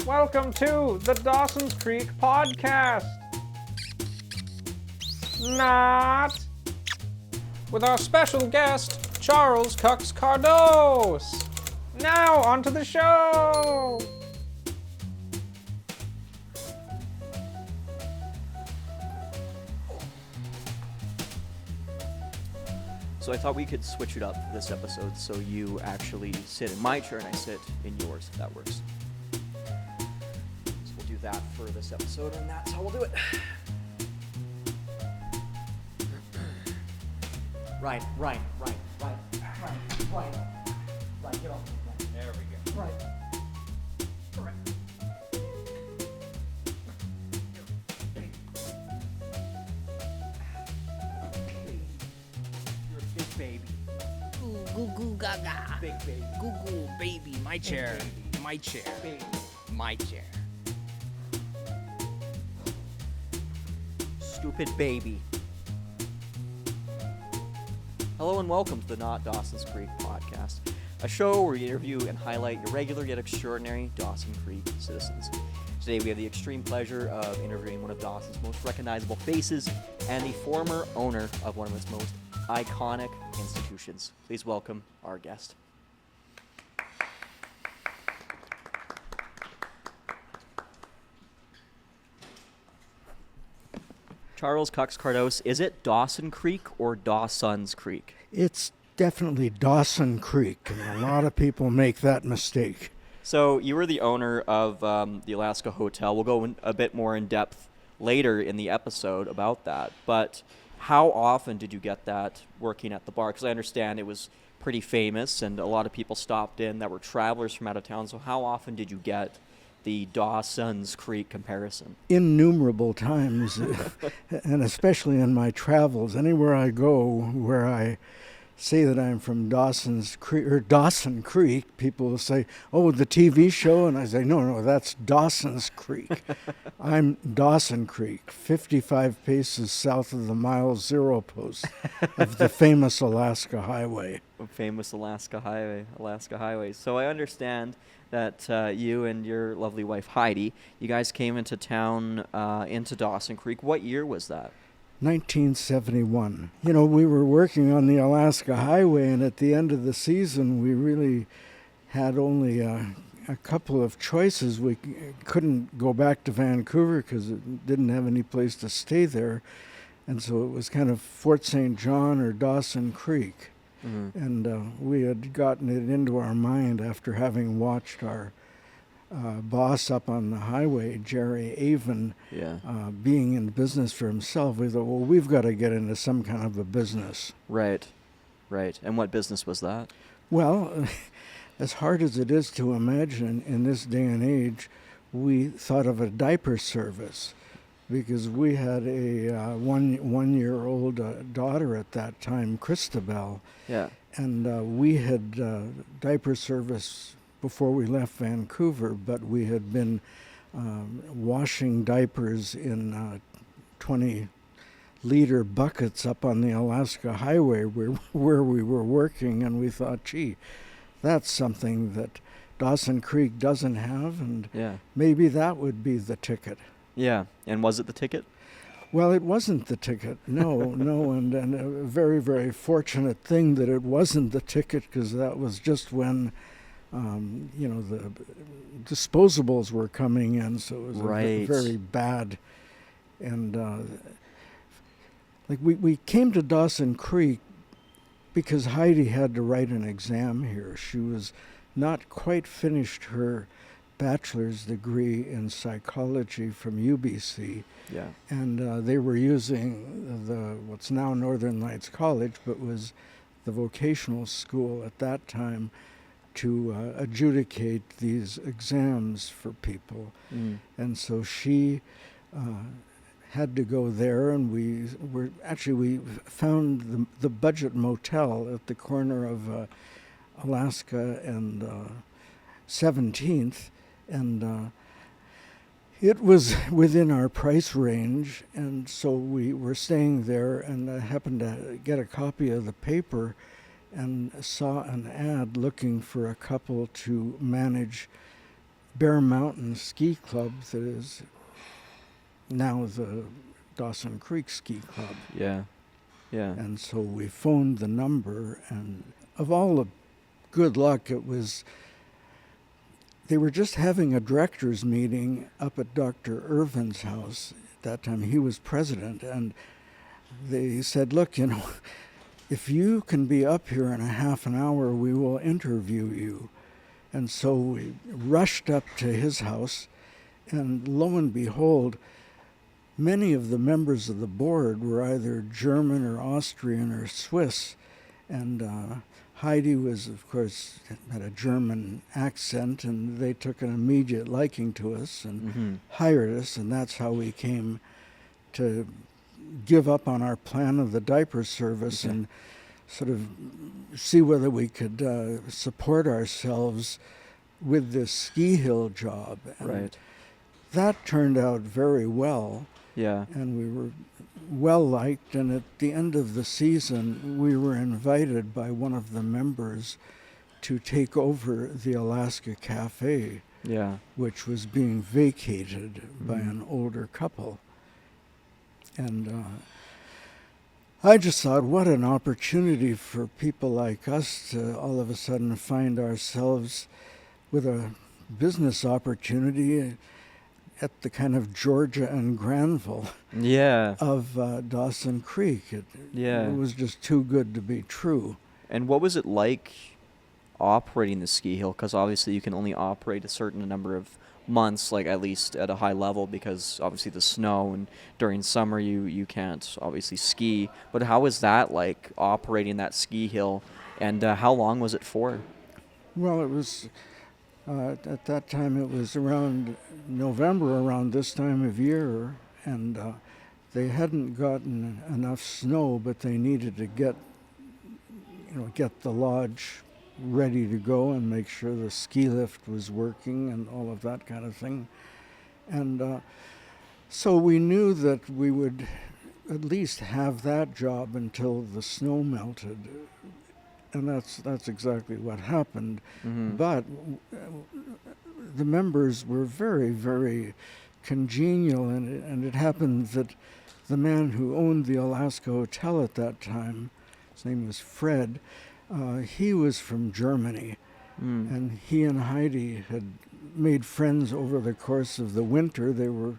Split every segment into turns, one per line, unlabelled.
Welcome to the Dawson Creek podcast. Not with our special guest, Charles Kux-Kardos. Now, on to the show.
So I thought we could switch it up this episode so you actually sit in my chair and I sit in yours, if that works. So we'll do that for this episode, and that's how we'll do it. Ryan, get on.
There we go.
Right. You're a big baby.
Ooh, goo goo gaga.
Big baby.
Goo goo baby, my chair.
baby.
My chair.
Baby.
My chair.
Stupid baby. Hello and welcome to the Not Dawson's Creek podcast, a show where we interview and highlight irregular yet extraordinary Dawson Creek citizens. Today we have the extreme pleasure of interviewing one of Dawson's most recognizable faces and the former owner of one of its most iconic institutions. Please welcome our guest. Charles Kux-Kardos, is it Dawson Creek or Dawson's Creek?
It's definitely Dawson Creek, and a lot of people make that mistake.
So you were the owner of the Alaska Hotel. We'll go a bit more in depth later in the episode about that. But how often did you get that working at the bar? Because I understand it was pretty famous and a lot of people stopped in that were travelers from out of town. So how often did you get the Dawson's Creek comparison?
Innumerable times, and especially in my travels, anywhere I go where I say that I'm from Dawson Creek, people will say, "Oh, the TV show," and I say, "No, that's Dawson's Creek." I'm Dawson Creek, 55 paces south of the mile zero post of the famous Alaska Highway.
Famous Alaska Highway. So I understand that you and your lovely wife Heidi, you guys came into town, into Dawson Creek. What year was that?
1971. You know, we were working on the Alaska Highway, and at the end of the season, we really had only a couple of choices. We couldn't go back to Vancouver because it didn't have any place to stay there, and so it was kind of Fort St. John or Dawson Creek.
Mm-hmm.
And we had gotten it into our mind after having watched our boss up on the highway, Jerry Avon, being in business for himself. We thought, well, we've got to get into some kind of a business.
Right. And what business was that?
Well, as hard as it is to imagine in this day and age, we thought of a diaper service because we had a one-year-old daughter at that time, Christabel.
Yeah.
And we had diaper service before we left Vancouver, but we had been washing diapers in 20-liter buckets up on the Alaska Highway where we were working, and we thought, gee, that's something that Dawson Creek doesn't have, and maybe that would be the ticket.
Yeah, and was it the ticket?
Well, it wasn't the ticket, no, and a very, very fortunate thing that it wasn't the ticket, because that was just when the disposables were coming in, so it was very bad. And we came to Dawson Creek because Heidi had to write an exam here. She was not quite finished her bachelor's degree in psychology from UBC.
Yeah.
And they were using what's now Northern Lights College, but was the vocational school at that time, to adjudicate these exams for people. And so she had to go there, and we found the budget motel at the corner of Alaska and 17th, and it was within our price range, and so we were staying there, and I happened to get a copy of the paper and saw an ad looking for a couple to manage Bear Mountain Ski Club that is now the Dawson Creek Ski Club.
Yeah. Yeah.
And so we phoned the number, and of all the good luck, it was, they were just having a director's meeting up at Dr. Irvin's house. At that time, he was president, and they said, look, if you can be up here in a half an hour, we will interview you. And so we rushed up to his house, and lo and behold, many of the members of the board were either German or Austrian or Swiss. And Heidi was, of course, had a German accent, and they took an immediate liking to us and hired us, and that's how we came to give up on our plan of the diaper service and sort of see whether we could support ourselves with this ski hill job. And
Right.
that turned out very well.
Yeah.
And we were well liked, and at the end of the season, we were invited by one of the members to take over the Alaska Cafe,
Yeah.
which was being vacated by an older couple. And I just thought, what an opportunity for people like us to all of a sudden find ourselves with a business opportunity at the kind of Georgia and Granville
Yeah.
of Dawson Creek. It was just too good to be true.
And what was it like operating the ski hill? Because obviously you can only operate a certain number of months, like at least at a high level, because obviously the snow, and during summer you can't obviously ski. But how was that like operating that ski hill, and how long was it for?
Well, it was, at that time it was around November, around this time of year, and they hadn't gotten enough snow, but they needed to get the lodge ready to go and make sure the ski lift was working and all of that kind of thing. And so we knew that we would at least have that job until the snow melted. And that's exactly what happened. But the members were very, very congenial, and it happened that the man who owned the Alaska Hotel at that time, his name was Fred, he was from Germany, and he and Heidi had made friends over the course of the winter. They were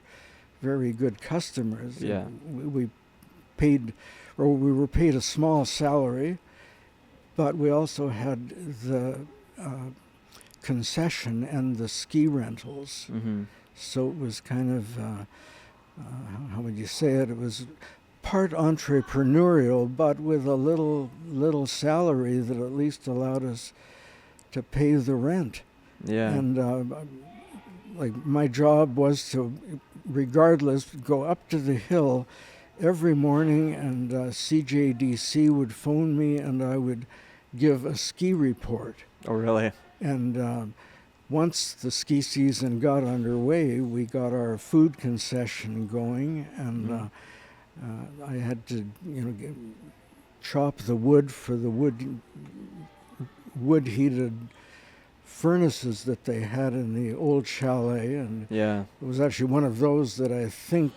very good customers.
Yeah.
We were paid a small salary, but we also had the concession and the ski rentals. So it was kind of, how would you say it? It was part entrepreneurial, but with a little salary that at least allowed us to pay the rent.
Yeah.
And like my job was to, regardless, go up to the hill every morning, and CJDC would phone me, and I would give a ski report.
Oh, really?
And once the ski season got underway, we got our food concession going, and I had to, chop the wood for the wood-heated furnaces that they had in the old chalet, and
Yeah.
it was actually one of those that I think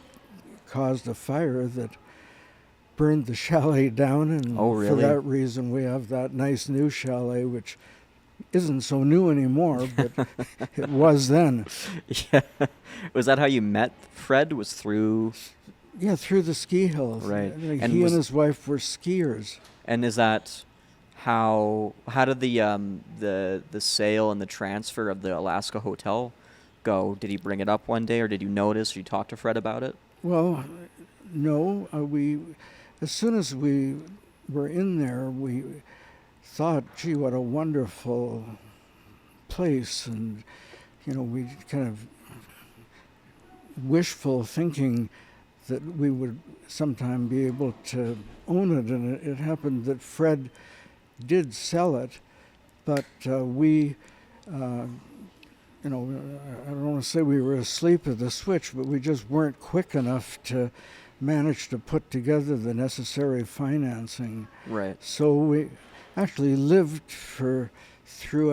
caused a fire that burned the chalet down, and
Oh,
for
really?
that reason we have that nice new chalet, which isn't so new anymore, but it was then.
Yeah. Was that how you met Fred? Was through?
Yeah, through the ski hills.
Right.
Like
And
he
was-
and his wife were skiers.
And is that how did the sale and the transfer of the Alaska Hotel go? Did he bring it up one day, or did you notice, or you talk to Fred about it?
Well, no, as soon as we were in there, we thought, gee, what a wonderful place, and we kind of wishful thinking that we would sometime be able to own it, and it happened that Fred did sell it, but we, I don't want to say we were asleep at the switch, but we just weren't quick enough to manage to put together the necessary financing.
Right.
So we actually lived through,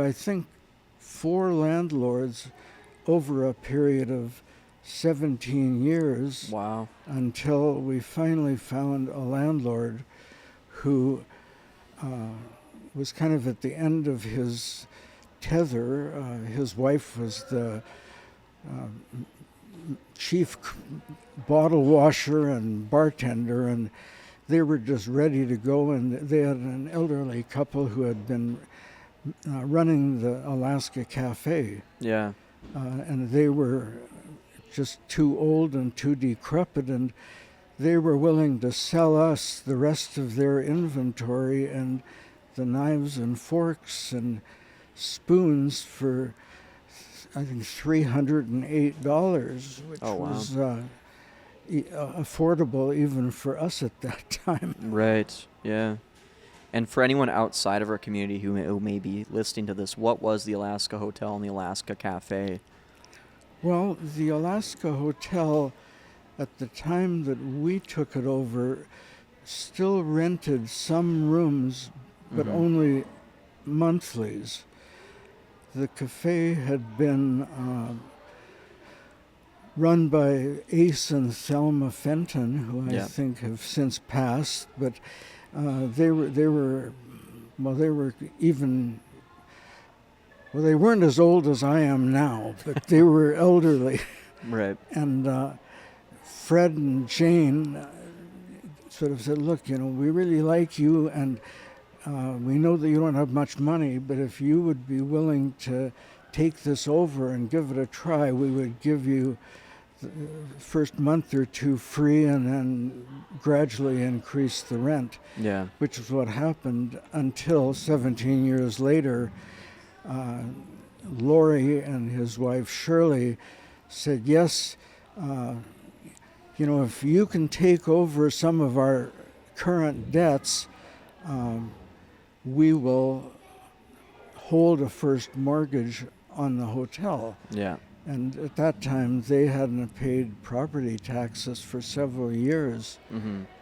I think, 4 landlords over a period of 17 years.
Wow.
Until we finally found a landlord who was kind of at the end of his tether. His wife was the chief bottle washer and bartender, and they were just ready to go. And they had an elderly couple who had been running the Alaska Cafe.
Yeah.
And they were just too old and too decrepit, and they were willing to sell us the rest of their inventory and the knives and forks and spoons for, I think, $308, which
Oh, wow.
was affordable even for us at that time.
Right. Yeah. And for anyone outside of our community who may be listening to this, what was the Alaska Hotel and the Alaska Cafe?
Well, the Alaska Hotel, at the time that we took it over, still rented some rooms, but only monthlies. The cafe had been run by Ace and Thelma Fenton, who I think have since passed, but they weren't as old as I am now, but they were elderly.
Right.
And Fred and Jane sort of said, look, we really like you, and we know that you don't have much money, but if you would be willing to take this over and give it a try, we would give you the first month or two free and then gradually increase the rent.
Yeah.
Which is what happened until 17 years later. Laurie and his wife Shirley said, yes, if you can take over some of our current debts, we will hold a first mortgage on the hotel.
Yeah.
And at that time, they hadn't paid property taxes for several years.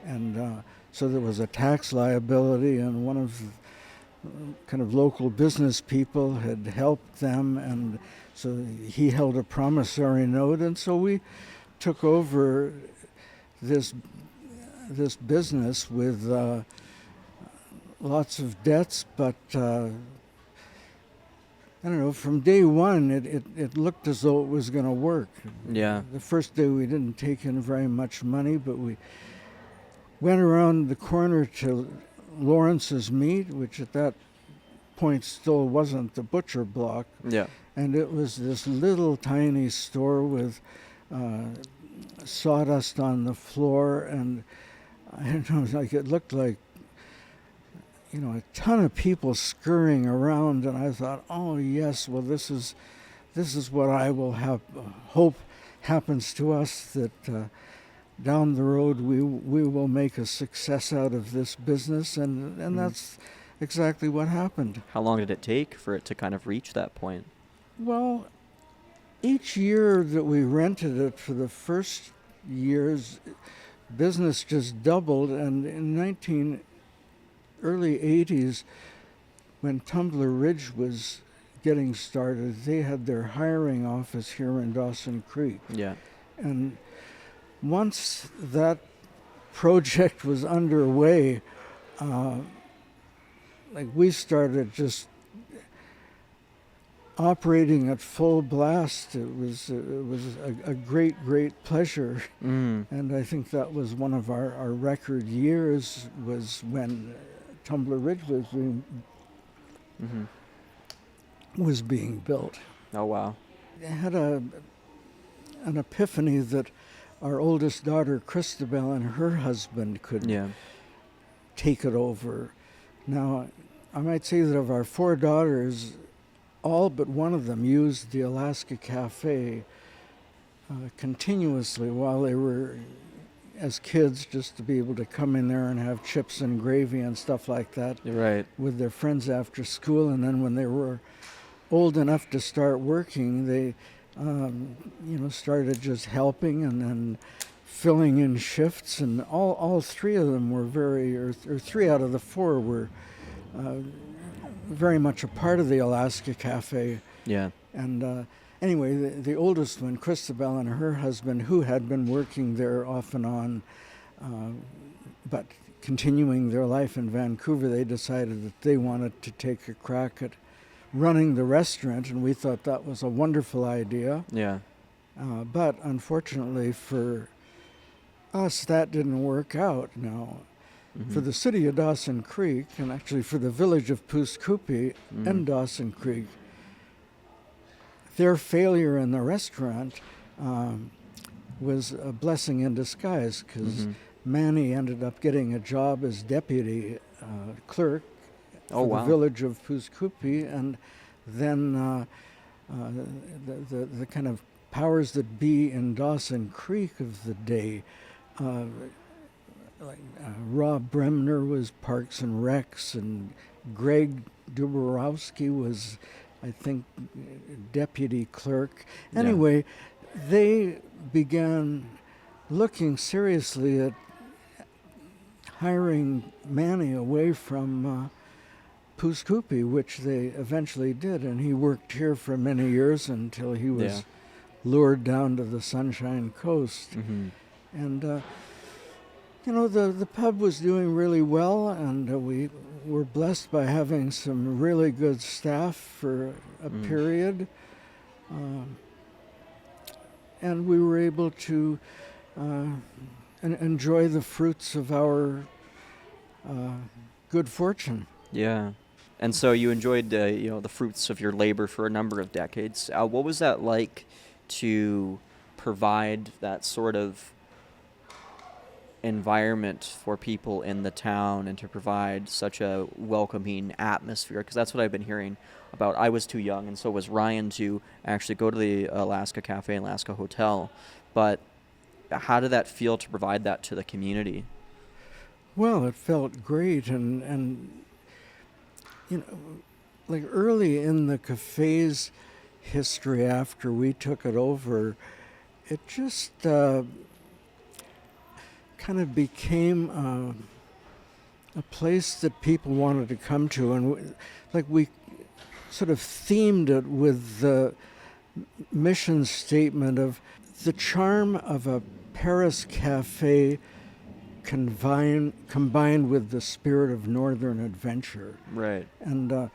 And so there was a tax liability, and one of kind of local business people had helped them, and so he held a promissory note, and so we took over this business with lots of debts, but I don't know, from day one it looked as though it was going to work.
Yeah.
The first day we didn't take in very much money, but we went around the corner to Lawrence's Meat, which at that point still wasn't the butcher block.
Yeah.
And it was this little tiny store with sawdust on the floor, and I don't know, like it looked like, a ton of people scurrying around, and I thought, oh yes, well this is what I will hope happens to us, that down the road we will make a success out of this business, and that's exactly what happened.
How long did it take for it to kind of reach that point?
Well, each year that we rented it, for the first years, business just doubled, and in early 80s, when Tumbler Ridge was getting started, they had their hiring office here in Dawson Creek.
Yeah.
And once that project was underway, we started just operating at full blast. It was a great pleasure. And I think that was one of our record years, was when Tumbler Ridge was being built.
Oh, wow.
I had an epiphany that our oldest daughter, Christabel, and her husband could take it over. Now, I might say that of our 4 daughters, all but one of them used the Alaska Cafe continuously while they were as kids, just to be able to come in there and have chips and gravy and stuff like that with their friends after school. And then when they were old enough to start working, they started just helping and then filling in shifts. And all 3 of them were or 3 out of the 4 were very much a part of the Alaska Cafe.
Yeah.
And anyway, the oldest one, Christabel, and her husband, who had been working there off and on, but continuing their life in Vancouver, they decided that they wanted to take a crack at running the restaurant, and we thought that was a wonderful idea.
Yeah.
But unfortunately for us, that didn't work out. Now, for the city of Dawson Creek, and actually for the village of Pooskupi and Dawson Creek, their failure in the restaurant was a blessing in disguise, because Manny ended up getting a job as deputy clerk for the village of Pooskupi, and then the kind of powers that be in Dawson Creek of the day, Rob Bremner was Parks and Recs, and Greg Duborowski was, I think, deputy clerk. Anyway, they began looking seriously at hiring Manny away from Pooskupi, which they eventually did, and he worked here for many years until he was lured down to the Sunshine Coast. And the pub was doing really well, and we were blessed by having some really good staff for a period. And we were able to enjoy the fruits of our good fortune.
Yeah. And so you enjoyed the fruits of your labor for a number of decades. What was that like to provide that sort of environment for people in the town, and to provide such a welcoming atmosphere? Because that's what I've been hearing about. I was too young, and so was Ryan, to actually go to the Alaska Cafe and Alaska Hotel. But how did that feel to provide that to the community?
Well, it felt great, and like early in the cafe's history after we took it over, it just kind of became a place that people wanted to come to, and we sort of themed it with the mission statement of the charm of a Paris cafe combined with the spirit of northern adventure.
Right.
And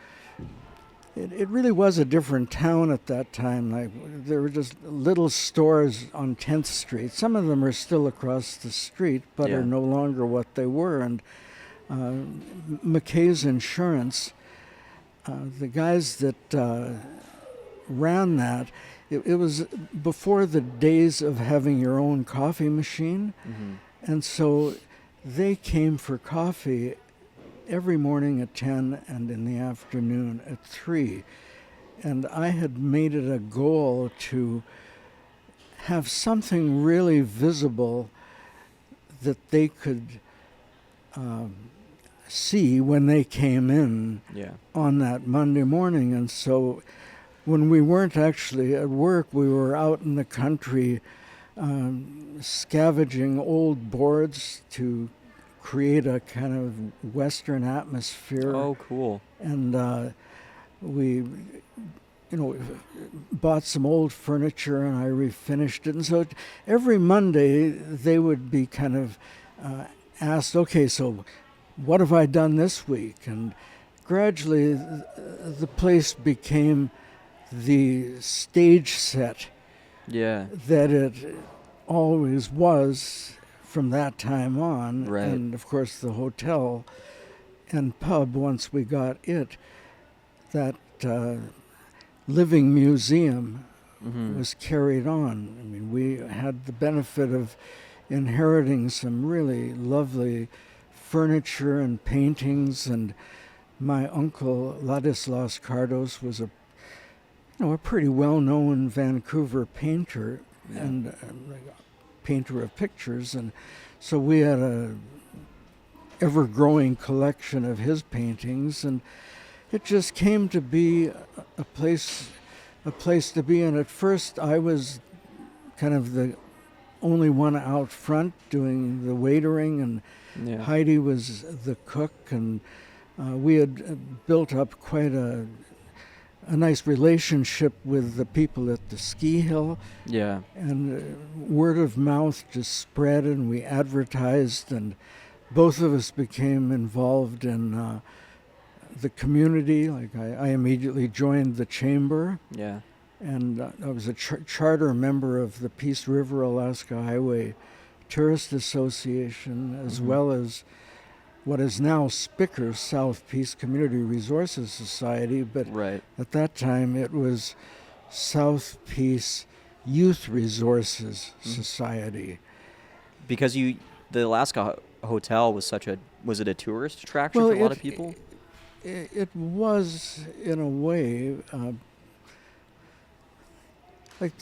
it really was a different town at that time. Like, there were just little stores on 10th Street. Some of them are still across the street, but are no longer what they were. And McKay's Insurance, the guys that ran that, it was before the days of having your own coffee machine. And so they came for coffee every morning at 10 and in the afternoon at 3. And I had made it a goal to have something really visible that they could see when they came in on that Monday morning. And so when we weren't actually at work, we were out in the country scavenging old boards to create a kind of Western atmosphere.
Oh, cool.
And we, bought some old furniture, and I refinished it. And so every Monday they would be kind of asked, okay, so what have I done this week? And gradually the place became the stage set that it always was from that time on.
Right.
And of course the hotel and pub, once we got it, that living museum was carried on. I mean, we had the benefit of inheriting some really lovely furniture and paintings, and my uncle Ladislas Kardos was a pretty well-known Vancouver painter and painter of pictures, and so we had a ever-growing collection of his paintings, and it just came to be a place to be. And at first I was kind of the only one out front doing the waitering, and Heidi was the cook, and we had built up quite a a nice relationship with the people at the ski hill,
Yeah.
and word of mouth just spread, and we advertised, and both of us became involved in the community. Like I immediately joined the chamber,
Yeah.
and I was a charter member of the Peace River Alaska Highway Tourist Association, as well as what is now Spicker South Peace Community Resources Society, but
Right.
at that time it was South Peace Youth Resources Society.
Because the Alaska Hotel was was it a tourist attraction for a lot of people?
It was, in a way, like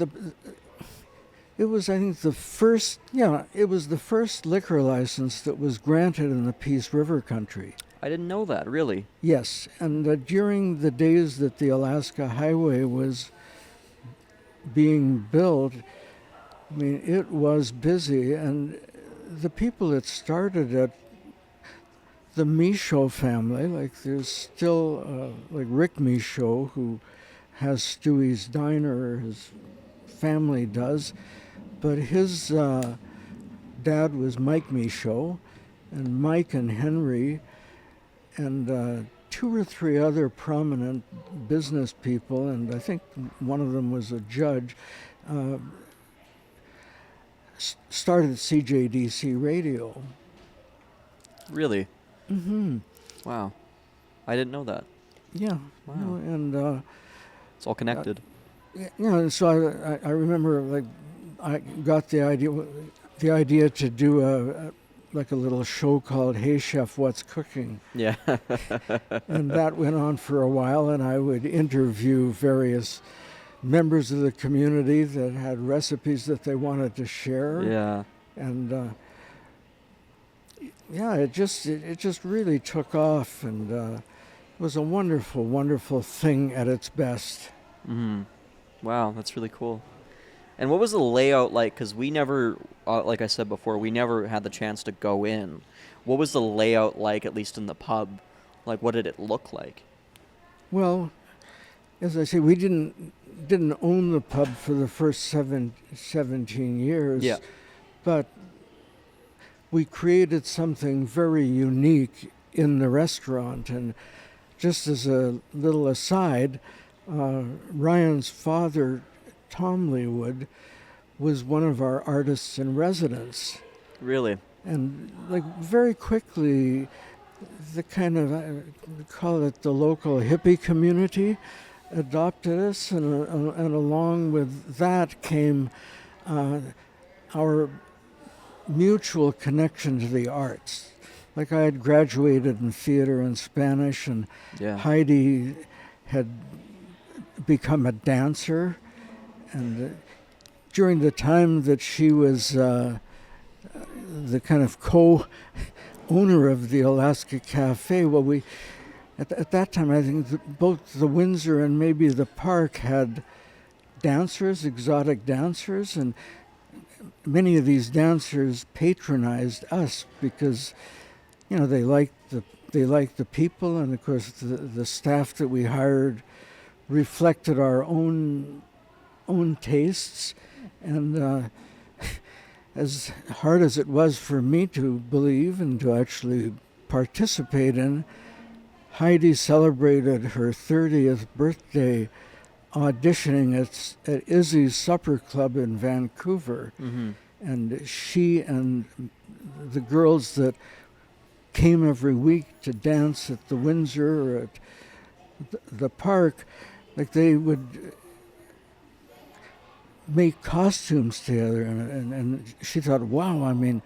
it was, I think, it was the first liquor license that was granted in the Peace River country.
I didn't know that, really.
Yes, and during the days that the Alaska Highway was being built, I mean, it was busy, and the people that started it, the Michaud family, like there's still, like Rick Michaud, who has Stewie's Diner, his family does, but his dad was Mike Michaud, and Mike and Henry, and 2 or 3 other prominent business people, and I think one of them was a judge, started CJDC Radio.
Really?
Mm-hmm.
Wow. I didn't know that.
Yeah.
Wow.
You know, and
It's all connected.
so I remember, like, I got the idea to do a little show called Hey Chef, What's Cooking?
Yeah.
And that went on for a while, and I would interview various members of the community that had recipes that they wanted to share.
Yeah.
And it just really took off, and it was a wonderful, wonderful thing at its best.
Mm-hmm. Wow, that's really cool. And what was the layout like? Because we never, like I said before, we never had the chance to go in. What was the layout like, at least in the pub? Like, what did it look like?
Well, as I say, we didn't own the pub for the first 17 years.
Yeah.
But we created something very unique in the restaurant. And just as a little aside, Ryan's father, Tom Leewood, was one of our artists in residence.
Really?
And like very quickly, the kind of, we call it the local hippie community, adopted us, and along with that came our mutual connection to the arts. Like I had graduated in theater and Spanish, and
Yeah.
Heidi had become a dancer, and during the time that she was the kind of co-owner of the Alaska Cafe, well, we at that time, I think both the Windsor and maybe the Park had dancers, exotic dancers, and many of these dancers patronized us because, you know, they liked the people, and of course the staff that we hired reflected our own tastes. And as hard as it was for me to believe and to actually participate in, Heidi celebrated her 30th birthday auditioning at Izzy's Supper Club in Vancouver.
Mm-hmm.
And she and the girls that came every week to dance at the Windsor or at the Park, like they would make costumes together, and she thought, wow, I mean,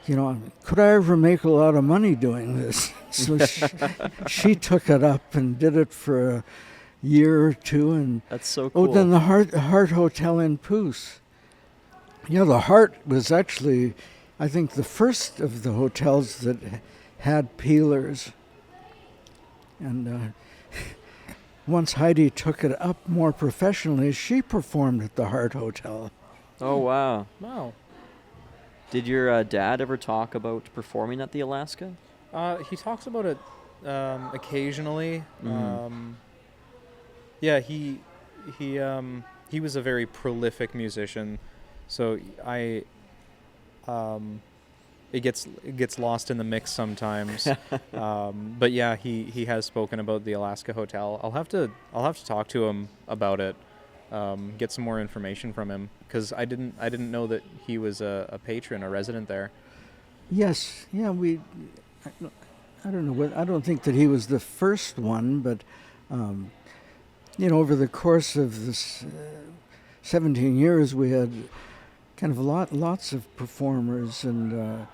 you know, could I ever make a lot of money doing this? So she took it up and did it for a year or two. And
That's so cool.
then the Hart Hotel in Poos. Yeah, the Hart was actually, I think, the first of the hotels that had peelers. And once Heidi took it up more professionally, she performed at the Hart Hotel.
Oh, wow.
Wow.
Did your dad ever talk about performing at the Alaska?
He talks about it occasionally.
Yeah, he was a very prolific musician, so it gets lost in the mix sometimes. But yeah, he has spoken about the Alaska Hotel. I'll have to talk to him about it, get some more information from him, because I didn't know that he was a patron, a resident there.
Yes, yeah, I don't know. I don't think that he was the first one, but over the course of this 17 years, we had kind of lots of performers, and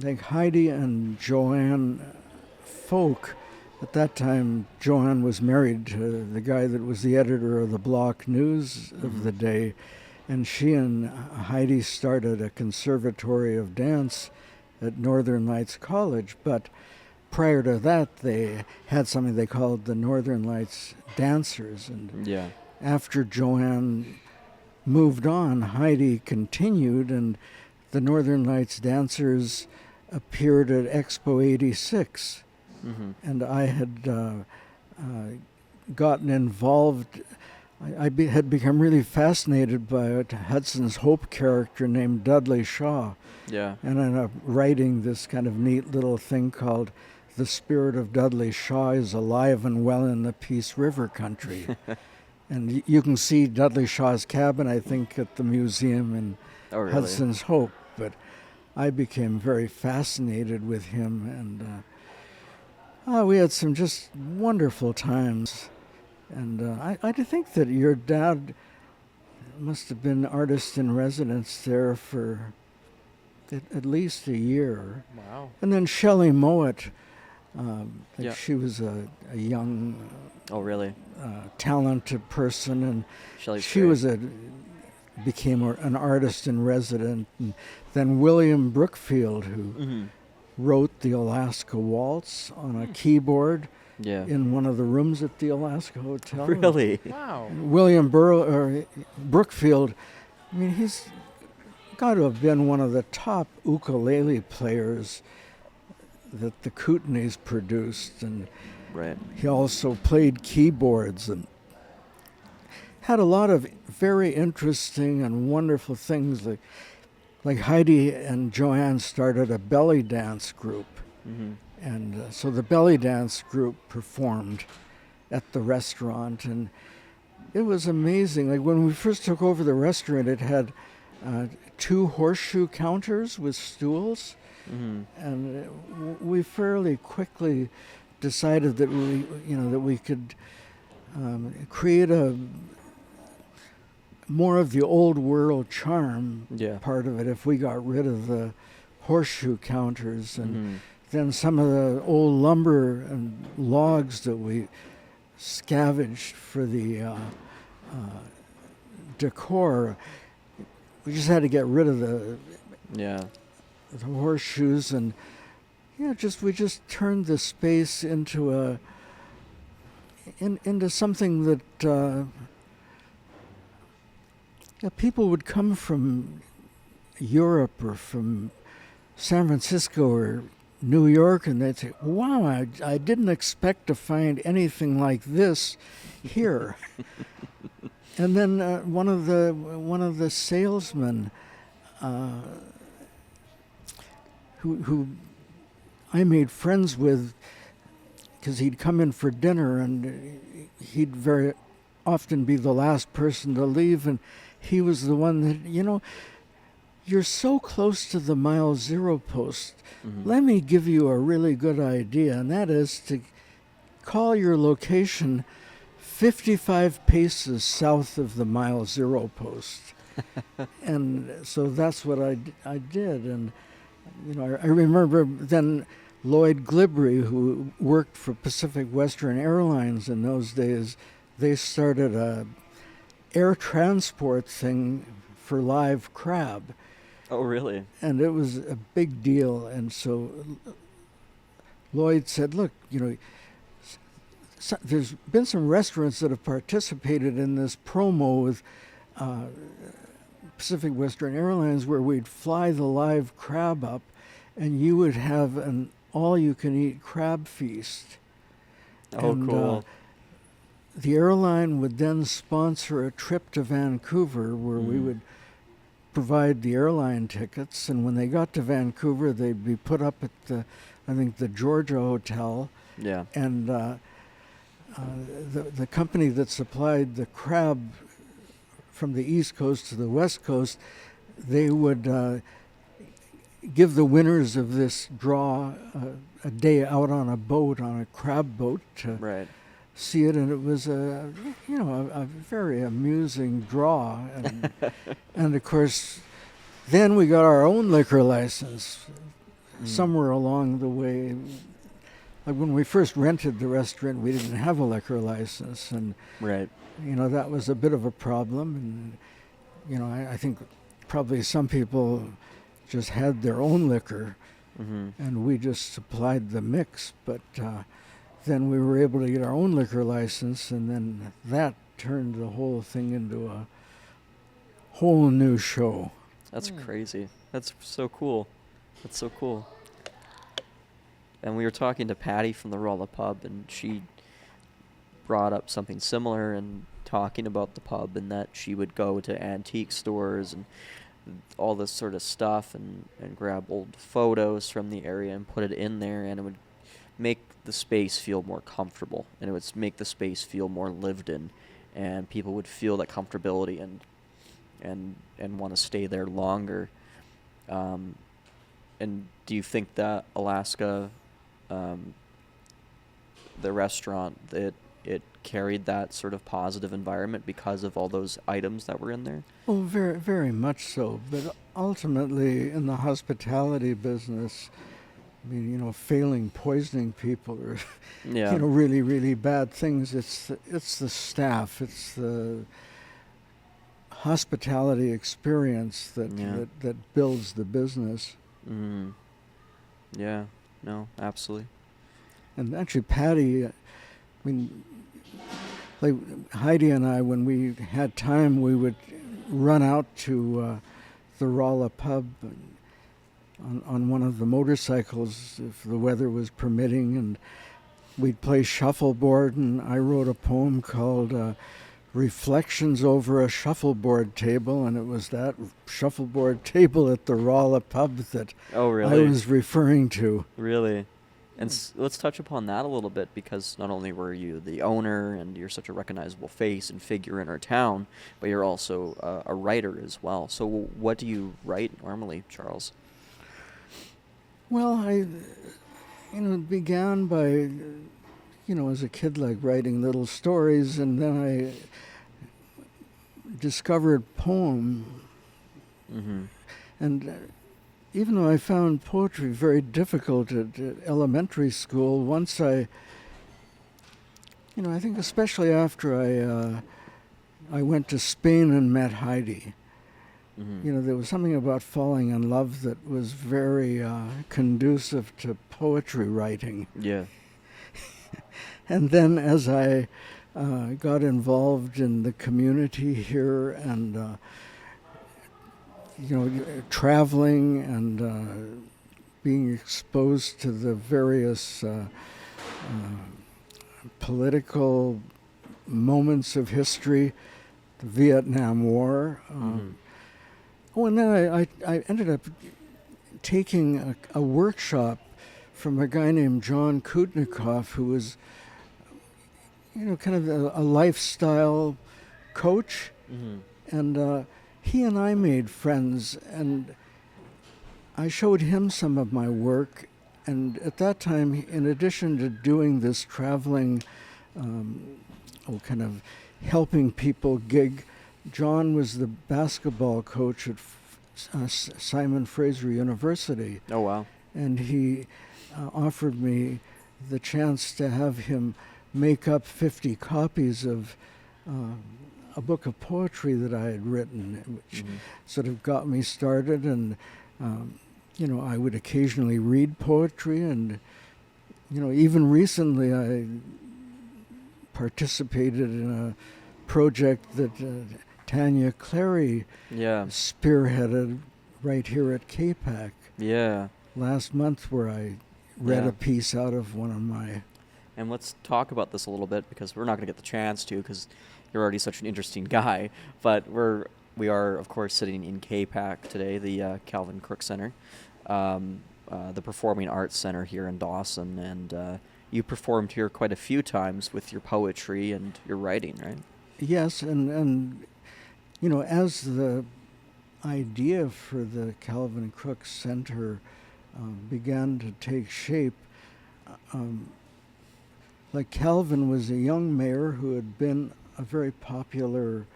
like Heidi and Joanne Folk. At that time, Joanne was married to the guy that was the editor of the Block News of the day, and she and Heidi started a conservatory of dance at Northern Lights College. But prior to that, they had something they called the Northern Lights Dancers. And after Joanne moved on, Heidi continued, and the Northern Lights Dancers appeared at Expo 86. And I had gotten involved. I had become really fascinated by a Hudson's Hope character named Dudley Shaw.
Yeah.
And ended up writing this kind of neat little thing called The Spirit of Dudley Shaw is Alive and Well in the Peace River Country. And you can see Dudley Shaw's cabin, I think, at the museum in Hudson's Hope. But I became very fascinated with him, and we had some just wonderful times. And I think that your dad must have been artist in residence there for at least a year.
Wow.
And then Shelley Mowat, she was a young, talented person, and
Shelley's
she
great.
became an artist in residence. And then William Brookfield, who wrote the Alaska Waltz on a keyboard in one of the rooms at the Alaska Hotel.
Really?
Wow.
William Brookfield, I mean, he's got to have been one of the top ukulele players that the Kootenays produced, and he also played keyboards and had a lot of very interesting and wonderful things. Like Heidi and Joanne started a belly dance group, and so the belly dance group performed at the restaurant, and it was amazing. Like when we first took over the restaurant, it had 2 horseshoe counters with stools, and we fairly quickly decided that we could create more of the old world charm part of it if we got rid of the horseshoe counters, and then some of the old lumber and logs that we scavenged for the decor. We just had to get rid of the horseshoes, and we just turned the space into into something that people would come from Europe or from San Francisco or New York, and they'd say, "Wow, I didn't expect to find anything like this here." And then one of the salesmen who I made friends with, because he'd come in for dinner, and he'd very often be the last person to leave, and he was the one that, you're so close to the mile zero post. Let me give you a really good idea, and that is to call your location 55 paces south of the mile zero post. And so that's what I did. And, I remember then Lloyd Glibbery, who worked for Pacific Western Airlines in those days, they started a air transport thing for live crab.
Oh, really?
And it was a big deal. And so Lloyd said, look, there's been some restaurants that have participated in this promo with Pacific Western Airlines, where we'd fly the live crab up and you would have an all-you-can-eat crab feast.
Oh, and, cool.
the airline would then sponsor a trip to Vancouver where we would provide the airline tickets, and when they got to Vancouver, they'd be put up at the Georgia Hotel,
Yeah.
and the company that supplied the crab from the East Coast to the West Coast, they would give the winners of this draw a day out on a boat, on a crab boat, to
Right.
see it, and it was a very amusing draw, and of course, then we got our own liquor license somewhere along the way. Like when we first rented the restaurant, we didn't have a liquor license, and
Right.
that was a bit of a problem, and I think probably some people just had their own liquor, and we just supplied the mix, but then we were able to get our own liquor license, and then that turned the whole thing into a whole new show.
That's crazy. That's so cool. That's so cool. And we were talking to Patty from the Rolla Pub, and she brought up something similar and talking about the pub, and that she would go to antique stores and all this sort of stuff and grab old photos from the area and put it in there, and it would make the space feel more comfortable, and it would make the space feel more lived in, and people would feel that comfortability and want to stay there longer. And do you think that Alaska, the restaurant, it carried that sort of positive environment because of all those items that were in there?
Well, very, very much so. But ultimately, in the hospitality business, I mean, failing poisoning people or,
Yeah.
really, really bad things. It's the staff. It's the hospitality experience that builds the business.
Mm. Yeah. No, absolutely.
And actually, Patty, I mean, like Heidi and I, when we had time, we would run out to the Rolla Pub on one of the motorcycles if the weather was permitting, and we'd play shuffleboard, and I wrote a poem called Reflections Over a Shuffleboard Table, and it was that shuffleboard table at the Rolla Pub that
Oh, really?
I was referring to.
Really? And let's touch upon that a little bit, because not only were you the owner and you're such a recognizable face and figure in our town, but you're also a writer as well. So what do you write normally, Charles?
Well, I began by, as a kid, like writing little stories, and then I discovered poem. And even though I found poetry very difficult at elementary school, once I think especially after I went to Spain and met Heidi, there was something about falling in love that was very conducive to poetry writing.
Yeah.
And then as I got involved in the community here and traveling and being exposed to the various political moments of history, the Vietnam War. And then I ended up taking a workshop from a guy named John Kutnikoff, who was, kind of a lifestyle coach. And he and I made friends, and I showed him some of my work. And at that time, in addition to doing this traveling, kind of helping people gig, John was the basketball coach at Simon Fraser University.
Oh, wow.
And he offered me the chance to have him make up 50 copies of a book of poetry that I had written, which sort of got me started. And, I would occasionally read poetry. And, even recently I participated in a project that Tanya Clary spearheaded right here at KPAC
Yeah.
last month, where I read a piece out of one of my
And let's talk about this a little bit, because we're not going to get the chance to, because you're already such an interesting guy. But we are, of course, sitting in KPAC today, the Calvin Crook Center, the Performing Arts Center here in Dawson. And you performed here quite a few times with your poetry and your writing, right?
Yes, and you know, as the idea for the Calvin Crook Center began to take shape, like Calvin was a young mayor who had been a very popular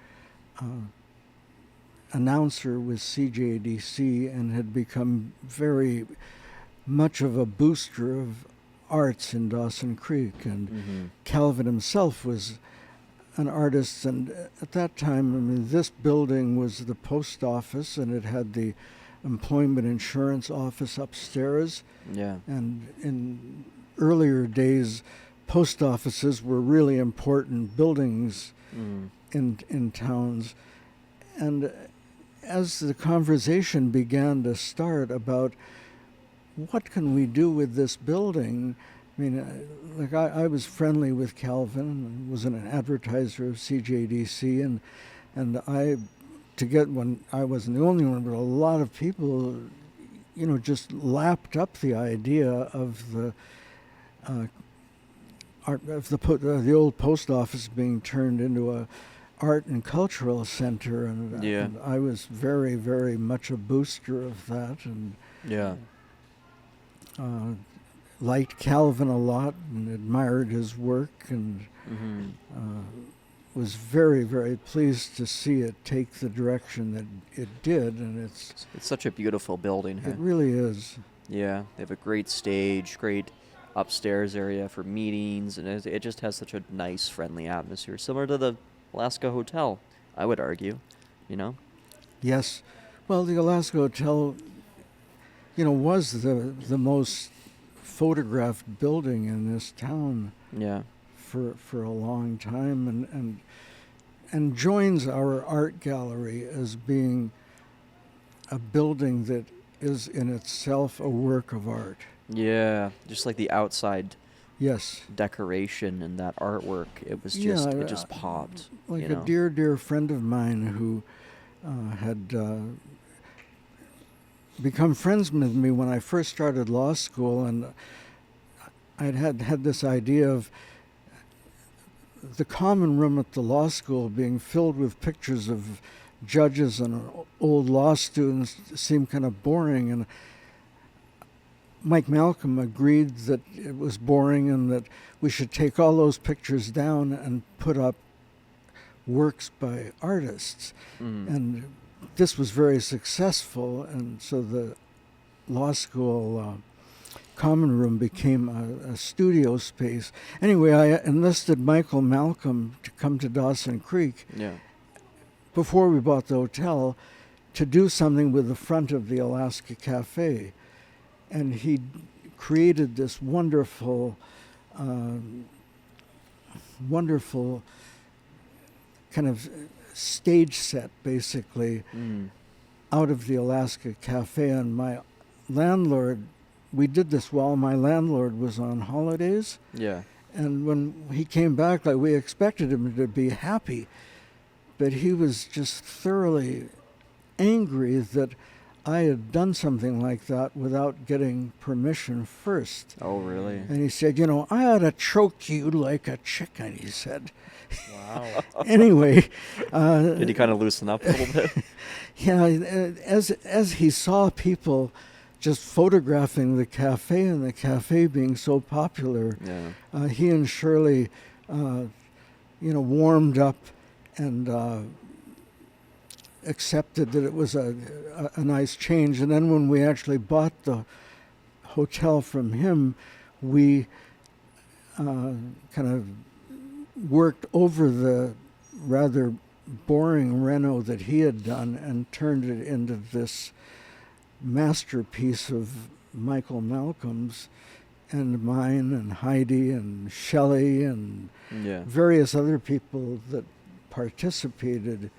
announcer with CJDC and had become very much of a booster of arts in Dawson Creek. And Calvin himself was an artist, and at that time, I mean, this building was the post office, and it had the employment insurance office upstairs.
Yeah.
And in earlier days, post offices were really important buildings in towns. And as the conversation began to start about what can we do with this building, I mean, like I was friendly with Calvin and was an advertiser of CJDC, and when I wasn't the only one, but a lot of people, you know, just lapped up the idea of the the old post office being turned into a art and cultural center, and I was very, very much a booster of that, and liked Calvin a lot and admired his work, and was very, very pleased to see it take the direction that it did. And it's
such a beautiful building.
It really is.
Yeah, they have a great stage, great upstairs area for meetings, and it just has such a nice, friendly atmosphere, similar to the Alaska Hotel, I would argue, you know?
Yes. Well, the Alaska Hotel, you know, was the most photographed building in this town.
Yeah.
For a long time, and joins our art gallery as being a building that is in itself a work of art.
Yeah, just like the outside
Yes.
decoration and that artwork, it was just it just popped.
Like
you know?
a dear friend of mine who had become friends with me when I first started law school, and I'd had this idea of the common room at the law school being filled with pictures of judges and old law students seemed kind of boring, and Mike Malcolm agreed that it was boring and that we should take all those pictures down and put up works by artists. And this was very successful, and so the law school common room became a studio space. Anyway, I enlisted Michael Malcolm to come to Dawson Creek before we bought the hotel to do something with the front of the Alaska Cafe. And he created this wonderful kind of stage set, basically, out of the Alaska Cafe. And my landlord, we did this while my landlord was on holidays.
Yeah.
And when he came back, like, we expected him to be happy, but he was just thoroughly angry that I had done something like that without getting permission first.
Oh, really?
And he said, you know, I ought to choke you like a chicken, he said.
Wow.
Anyway.
Did he kind of loosen up a little bit?
Yeah, as he saw people just photographing the cafe and the cafe being so popular, he and Shirley, warmed up and accepted that it was a nice change. And then when we actually bought the hotel from him, we kind of worked over the rather boring reno that he had done and turned it into this masterpiece of Michael Malcolm's and mine and Heidi and Shelley and various other people that participated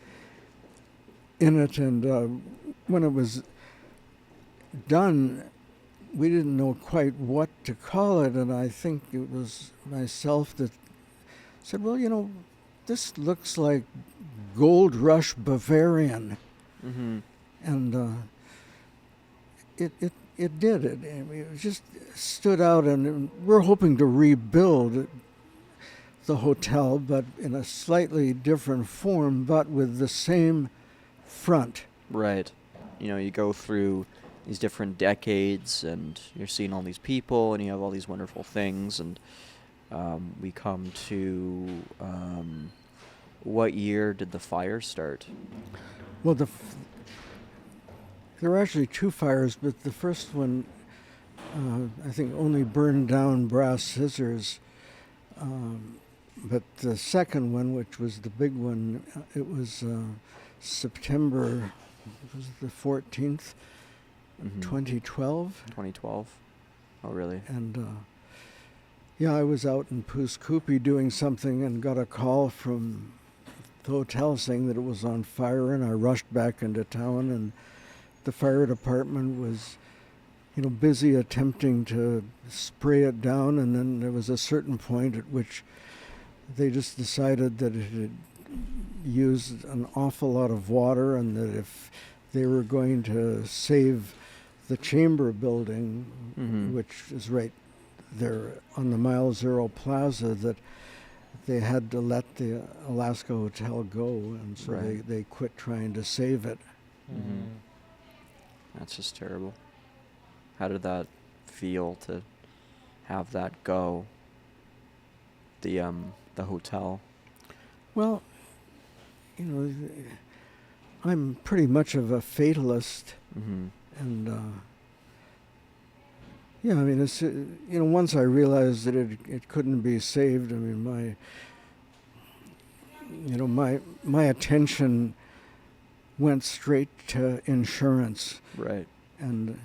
in it. And when it was done, we didn't know quite what to call it, and I think it was myself that said, well, this looks like Gold Rush Bavarian.
Mm-hmm.
And it did. It just stood out, and we're hoping to rebuild the hotel, but in a slightly different form, but with the same front.
Right. You go through these different decades, and you're seeing all these people, and you have all these wonderful things, and we come to what year did the fire start?
Well, there were actually 2 fires, but the first one, I think, only burned down Brass Scissors. But the second one, which was the big one, it was September, was it the 14th, 2012.
2012. Oh, really?
And I was out in Pooskoopi doing something and got a call from the hotel saying that it was on fire, and I rushed back into town, and the fire department was, busy attempting to spray it down, and then there was a certain point at which they just decided that it had used an awful lot of water, and that if they were going to save the Chamber building, which is right there on the Mile Zero Plaza, that they had to let the Alaska Hotel go, and so they quit trying to save it.
Mm-hmm. That's just terrible. How did that feel to have that go? The hotel. Well,
I'm pretty much of a fatalist,
and
it's once I realized that it couldn't be saved. I mean, my attention went straight to insurance.
Right.
And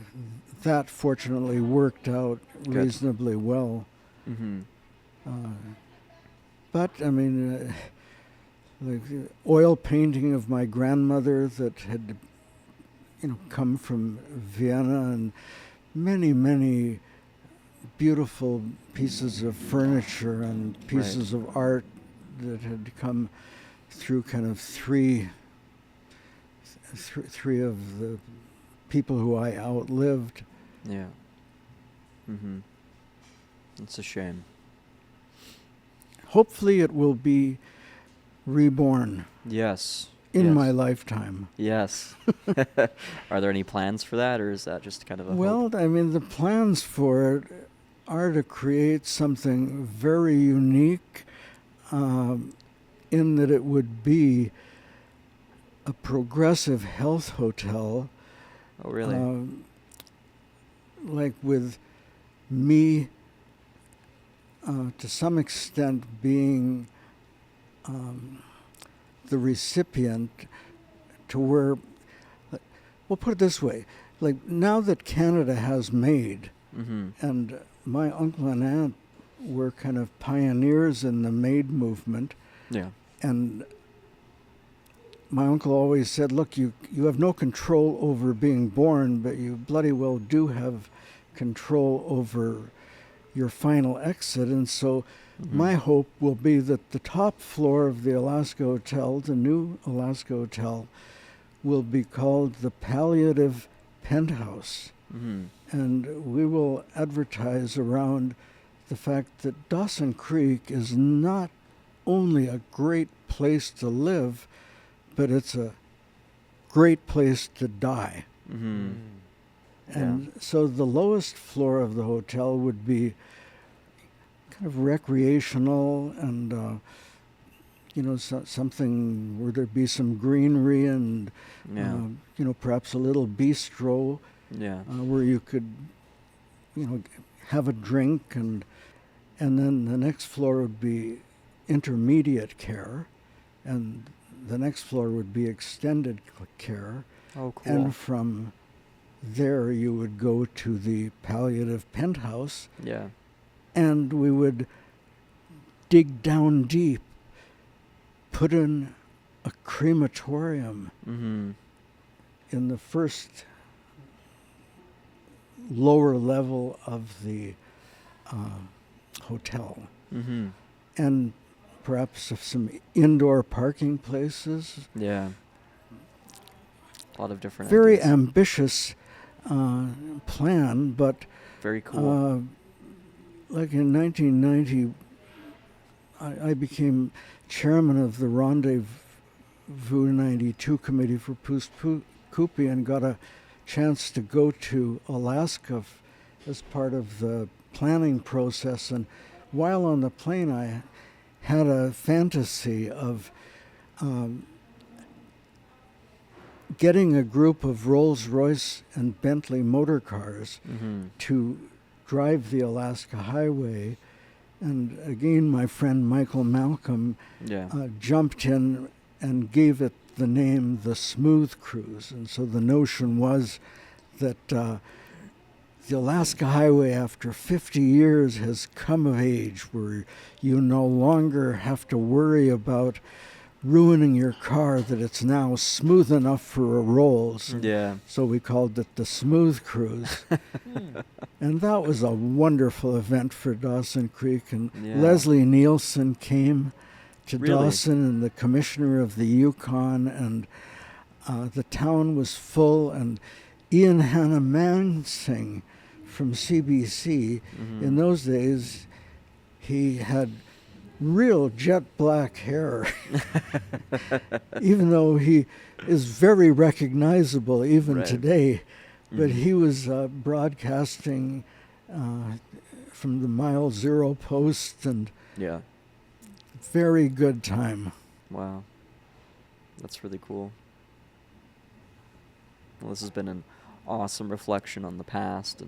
that fortunately worked out reasonably well.
Mm-hmm.
But, the oil painting of my grandmother that had, come from Vienna, and many, many beautiful pieces of furniture and pieces of art that had come through kind of three of the people who I outlived.
Yeah. Mm-hmm. It's a shame.
Hopefully it will be reborn.
Yes.
In my lifetime.
Yes. Are there any plans for that, or is that just kind of a
hope? The plans for it are to create something very unique, in that it would be a progressive health hotel.
Oh, really?
Like with me, to some extent, being the recipient, to where, we'll put it this way, like now that Canada has MAID, and my uncle and aunt were kind of pioneers in the MAID movement.
Yeah.
And my uncle always said, look, you have no control over being born, but you bloody well do have control over your final exit. And so my hope will be that the top floor of the Alaska Hotel, the new Alaska Hotel, will be called the Palliative Penthouse. And we will advertise around the fact that Dawson Creek is not only a great place to live, but it's a great place to die. And so the lowest floor of the hotel would be kind of recreational and, something where there'd be some greenery and, perhaps a little bistro where you could, have a drink. And then the next floor would be intermediate care, and the next floor would be extended care.
Oh, cool.
And from there you would go to the Palliative Penthouse.
Yeah.
And we would dig down deep, put in a crematorium in the first lower level of the hotel.
Mm-hmm.
And perhaps some indoor parking places.
Yeah. A lot of different
Very
ideas.
ambitious plan, but
Very cool.
like in 1990, I became chairman of the Rendezvous 92 Committee for Poos-Kupi and got a chance to go to Alaska as part of the planning process. And while on the plane, I had a fantasy of getting a group of Rolls-Royce and Bentley motor cars to drive the Alaska Highway. And again, my friend Michael Malcolm jumped in and gave it the name the Smooth Cruise. And so the notion was that the Alaska Highway, after 50 years, has come of age, where you no longer have to worry about ruining your car, that it's now smooth enough for a Rolls.
Yeah.
So we called it the Smooth Cruise. And that was a wonderful event for Dawson Creek. And Leslie Nielsen came to Dawson, and the commissioner of the Yukon, and the town was full. And Ian Hannah-Mansing from CBC, in those days, he had real jet black hair, even though he is very recognizable even today. But he was broadcasting from the Mile Zero post, and very good time.
Wow. That's really cool. Well, this has been an awesome reflection on the past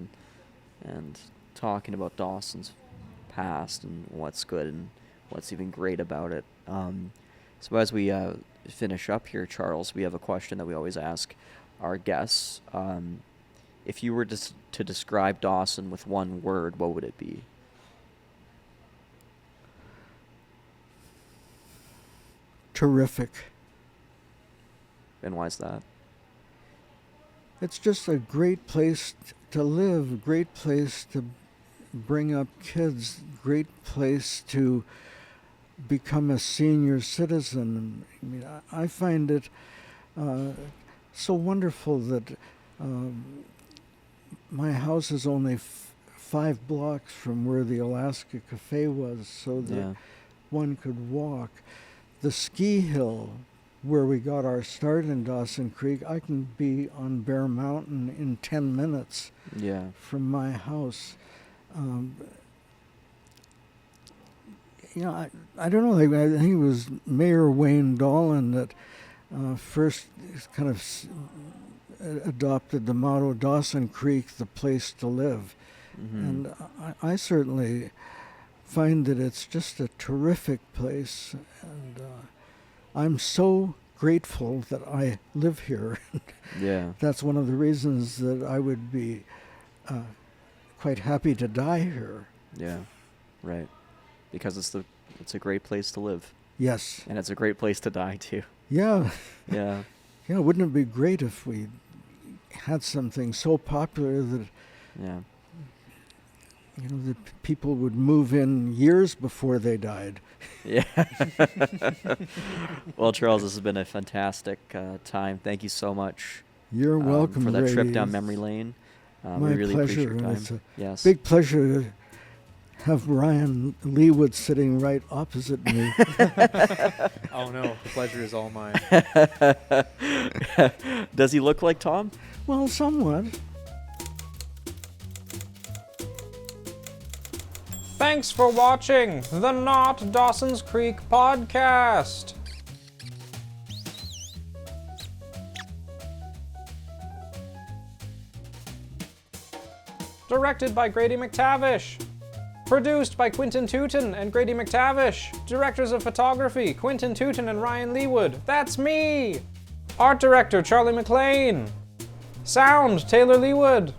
and talking about Dawson's past and what's good and what's even great about it. So as we finish up here, Charles, we have a question that we always ask our guests. If you were to describe Dawson with one word, what would it be?
Terrific.
And why is that?
It's just a great place to live, a great place to bring up kids, great place to become a senior citizen. I mean, I find it so wonderful that my house is only 5 blocks from where the Alaska Cafe was, so that one could walk. The ski hill where we got our start in Dawson Creek, I can be on Bear Mountain in 10 minutes from my house. I don't know, I think it was Mayor Wayne Dolan that first kind of adopted the motto, Dawson Creek, the place to live. And I certainly find that it's just a terrific place, and I'm so grateful that I live here. That's one of the reasons that I would be quite happy to die here.
Yeah, right. Because it's a great place to live.
Yes.
And it's a great place to die too.
Yeah.
Yeah.
Yeah, wouldn't it be great if we had something so popular that the people would move in years before they died.
Yeah. Well, Charles, this has been a fantastic time. Thank you so much.
You're welcome,
for that
Grady.
trip down memory lane.
My
we really
pleasure.
appreciate your time.
It's a big pleasure to have Ryan Leewood sitting right opposite me.
Oh no, the pleasure is all mine.
Does he look like Tom?
Well, somewhat.
Thanks for watching the Not Dawson's Creek podcast. Directed by Grady McTavish. Produced by Quentin Tootin and Grady McTavish. Directors of photography, Quentin Tootin and Ryan Leewood. That's me! Art director, Charlie McLean. Sound, Taylor Leewood.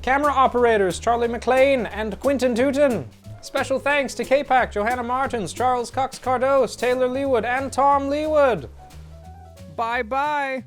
Camera operators, Charlie McLean and Quentin Tootin. Special thanks to K-Pac, Johanna Martins, Charles Kux-Kardos, Taylor Leewood, and Tom Leewood. Bye-bye!